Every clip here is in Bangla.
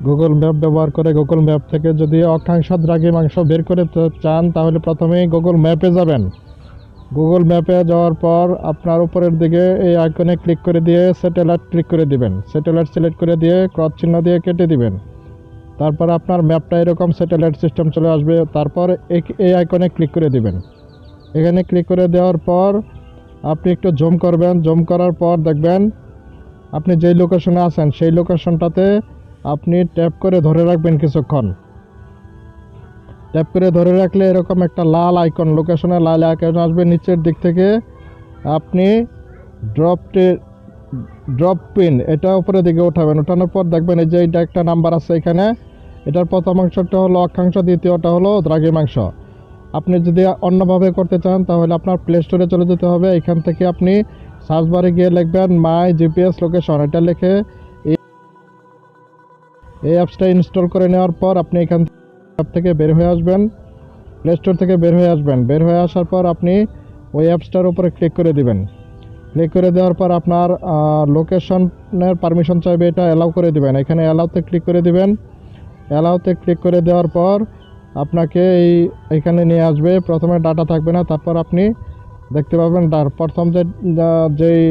গুগল ম্যাপ ব্যবহার করে গুগল ম্যাপ থেকে যদি অক্ষাংশ দ্রাঘি মাংস বের করে চান তাহলে প্রথমেই গুগল ম্যাপে যাবেন। গুগল ম্যাপে যাওয়ার পর আপনার উপরের দিকে এই আইকনে ক্লিক করে দিয়ে স্যাটেলাইট ক্লিক করে দিবেন। স্যাটেলাইট সিলেক্ট করে দিয়ে ক্রস চিহ্ন দিয়ে কেটে দিবেন। তারপর আপনার ম্যাপটা এরকম স্যাটেলাইট সিস্টেম চলে আসবে। তারপর এই আইকনে ক্লিক করে দিবেন। এখানে ক্লিক করে দেওয়ার পর আপনি একটু জুম করবেন। জুম করার পর দেখবেন আপনি যেই লোকেশনে আছেন সেই লোকেশনটাতে আপনি ট্যাপ করে ধরে রাখবেন কিছুক্ষণ। ট্যাপ করে ধরে রাখলে এরকম একটা লাল আইকন, লোকেশনে লাল আইকন আসবে। নিচের দিক থেকে আপনি ড্রপ পিন এটা উপরের দিকে উঠাবেন। উঠানোর পর দেখবেন এই যে এটা একটা নাম্বার আছে এখানে। এটার প্রথম অংশটা হলো অক্ষাংশ, দ্বিতীয়টা হলো দ্রাঘিমাংশ। আপনি যদি অন্যভাবে করতে চান তাহলে আপনার প্লে স্টোরে চলে যেতে হবে। এখান থেকে আপনি সার্চ বারে গিয়ে লিখবেন মাই জিপিএস লোকেশন। এটা লিখে এই অ্যাপসটা ইনস্টল করে নেওয়ার পর আপনি এখান থেকে বের হয়ে আসবেন, প্লে স্টোর থেকে বের হয়ে আসবেন। বের হয়ে আসার পর আপনি ওই অ্যাপসটার উপরে ক্লিক করে দিবেন। ক্লিক করে দেওয়ার পর আপনার লোকেশনের পারমিশন চাইবে, এটা অ্যালাউ করে দিবেন। এখানে অ্যালাউতে ক্লিক করে দিবেন। অ্যালাউতে ক্লিক করে দেওয়ার পর আপনাকে এইখানে নিয়ে আসবে। প্রথমে ডাটা থাকবে না, তারপর আপনি দেখতে পাবেন প্রথম যেই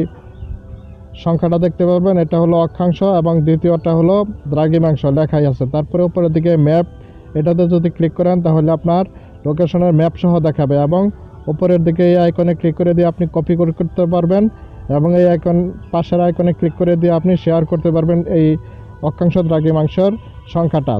সংখ্যাটা দেখতে পারবেন এটা হলো অক্ষাংশ এবং দ্বিতীয়টা হলো দ্রাঘিমাংশ লেখাই আছে। তারপরে উপরের দিকে ম্যাপ, এটাতে যদি ক্লিক করেন তাহলে আপনার লোকেশনের ম্যাপ সহ দেখাবে এবং উপরের দিকে এই আইকনে ক্লিক করে দিয়ে আপনি কপি করতে পারবেন এবং এই আইকন পাশের আইকনে ক্লিক করে দিয়ে আপনি শেয়ার করতে পারবেন এই অক্ষাংশ দ্রাঘিমাংশের সংখ্যাটা।